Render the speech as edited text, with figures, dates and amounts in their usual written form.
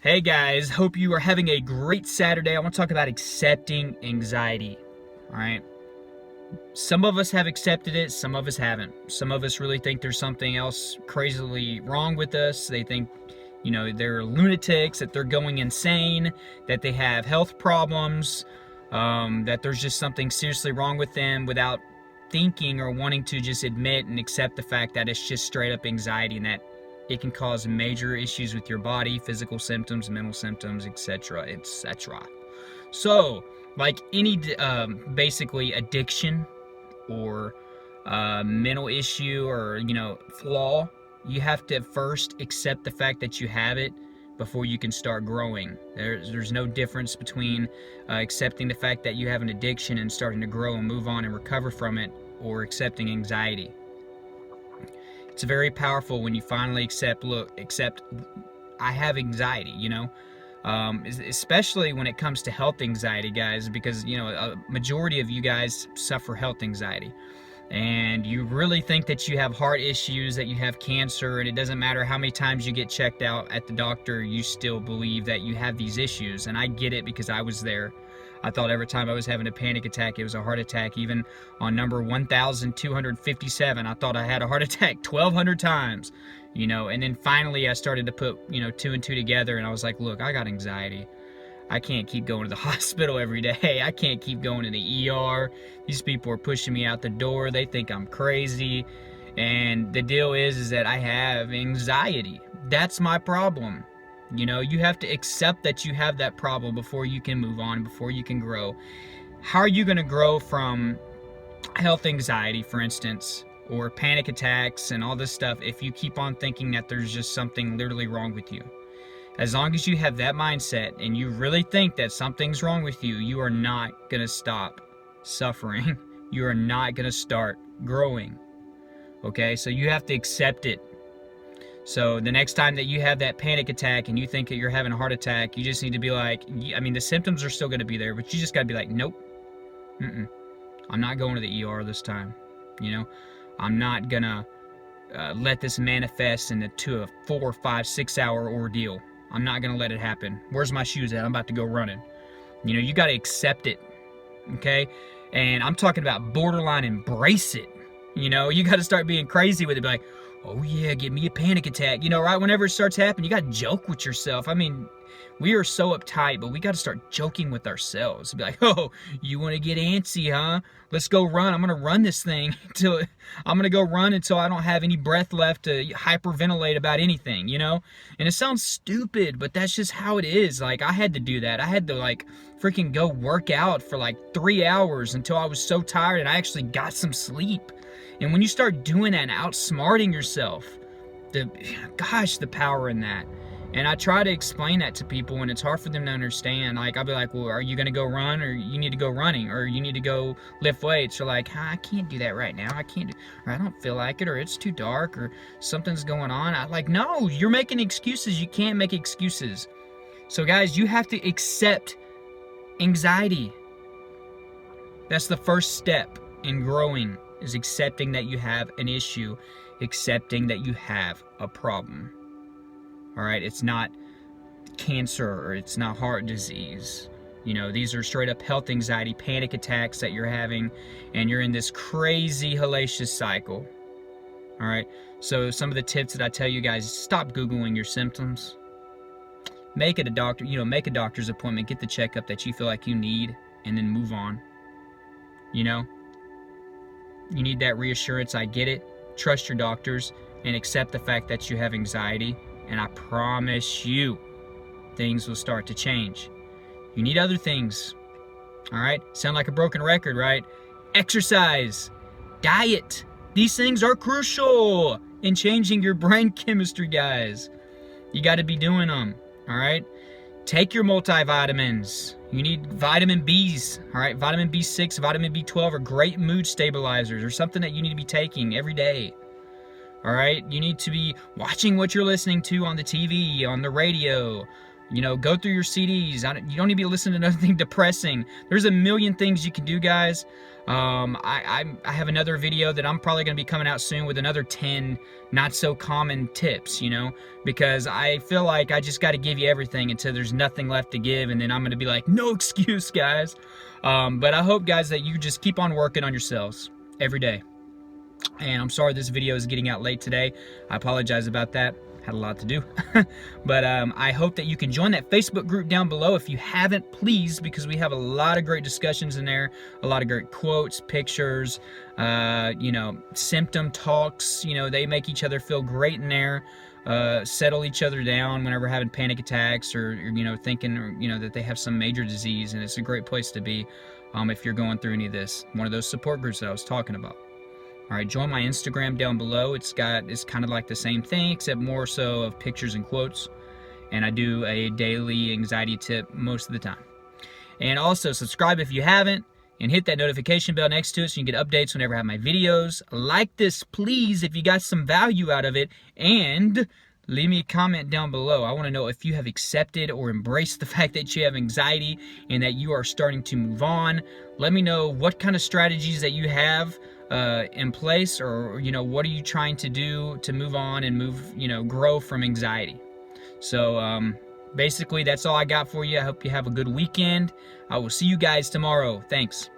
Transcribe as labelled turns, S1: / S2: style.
S1: Hey guys, hope you are having a great Saturday. I want to talk about accepting anxiety. All right. Some of us have accepted it, some of us haven't. Some of us really think there's something else crazily wrong with us. They think, they're lunatics, that they're going insane, that they have health problems, that there's just something seriously wrong with them without thinking or wanting to just admit and accept the fact that it's just straight up anxiety and that it can cause major issues with your body, physical symptoms, mental symptoms, etc., etc. So, like any basically addiction or mental issue or flaw, you have to first accept the fact that you have it before you can start growing. There's no difference between accepting the fact that you have an addiction and starting to grow and move on and recover from it, or accepting anxiety. It's very powerful when you finally accept I have anxiety, especially when it comes to health anxiety, guys, because a majority of you guys suffer health anxiety, and you really think that you have heart issues, that you have cancer, and it doesn't matter how many times you get checked out at the doctor, you still believe that you have these issues. And I get it, because I was there. I thought every time I was having a panic attack, it was a heart attack. Even on number 1,257, I thought I had a heart attack 1,200 times, and then finally I started to put, two and two together, and I was like, look, I got anxiety. I can't keep going to the hospital every day. I can't keep going to the ER. These people are pushing me out the door. They think I'm crazy. And the deal is that I have anxiety. That's my problem. You have to accept that you have that problem before you can move on, before you can grow. How are you going to grow from health anxiety, for instance, or panic attacks and all this stuff, if you keep on thinking that there's just something literally wrong with you? As long as you have that mindset and you really think that something's wrong with you, you are not going to stop suffering. You are not going to start growing. Okay? So you have to accept it. So the next time that you have that panic attack and you think that you're having a heart attack, you just need to be like, the symptoms are still going to be there, but you just got to be like, nope, I'm not going to the ER this time. I'm not going to let this manifest into a 4, 5, 6 hour ordeal. I'm not going to let it happen. Where's my shoes at? I'm about to go running. You got to accept it, okay? And I'm talking about borderline embrace it. You got to start being crazy with it. Be like, oh yeah, give me a panic attack. Right whenever it starts happening, you got to joke with yourself. We are so uptight, but we got to start joking with ourselves. Be like, oh, you want to get antsy, huh? Let's go run. I'm going to run this thing until I don't have any breath left to hyperventilate about anything, And it sounds stupid, but that's just how it is. Like, I had to do that. I had to freaking go work out for 3 hours until I was so tired and I actually got some sleep. And when you start doing that and outsmarting yourself, the power in that. And I try to explain that to people, and it's hard for them to understand. I'll be like, well, are you going to go run, or you need to go running, or you need to go lift weights? Or like, I can't do that right now. I can't do, or I don't feel like it, or it's too dark, or something's going on. No, you're making excuses. You can't make excuses. So guys, you have to accept anxiety. That's the first step in growing, is accepting that you have an issue, accepting that you have a problem. All right, it's not cancer, or it's not heart disease. These are straight up health anxiety, panic attacks that you're having, and you're in this crazy hellacious cycle. All right, so some of the tips that I tell you guys: stop Googling your symptoms. Make it a doctor, make a doctor's appointment, get the checkup that you feel like you need, and then move on. You need that reassurance. I get it. Trust your doctors and accept the fact that you have anxiety. And I promise you, things will start to change. You need other things. All right? Sound like a broken record, right? Exercise, diet. These things are crucial in changing your brain chemistry, guys. You got to be doing them. All right? Take your multivitamins. You need vitamin Bs, all right? Vitamin B6, vitamin B12 are great mood stabilizers, or something that you need to be taking every day. All right? You need to be watching what you're listening to on the TV, on the radio, You know, go through your CDs. You don't need to be listening to nothing depressing. There's a million things you can do, guys. I have another video that I'm probably going to be coming out soon with another 10 not so common tips, you know, because I feel like I just got to give you everything until there's nothing left to give, and then I'm going to be like, no excuse, guys. But I hope, guys, that you just keep on working on yourselves every day. And I'm sorry this video is getting out late today. I apologize about that. Had a lot to do. But I hope that you can join that Facebook group down below. If you haven't, please, because we have a lot of great discussions in there, a lot of great quotes, pictures, you know, symptom talks. You know, they make each other feel great in there, settle each other down whenever having panic attacks, or you know, thinking, or, you know, that they have some major disease. And it's a great place to be if you're going through any of this. One of those support groups that I was talking about. All right, join my Instagram down below. It's kind of like the same thing, except more so of pictures and quotes. And I do a daily anxiety tip most of the time. And also subscribe if you haven't, and hit that notification bell next to it so you can get updates whenever I have my videos. Like this, please, if you got some value out of it, and leave me a comment down below. I want to know if you have accepted or embraced the fact that you have anxiety and that you are starting to move on. Let me know what kind of strategies that you have in place, or you know, what are you trying to do to move on and grow from anxiety. So basically that's all I got for you. I hope you have a good weekend. I will see you guys tomorrow. Thanks.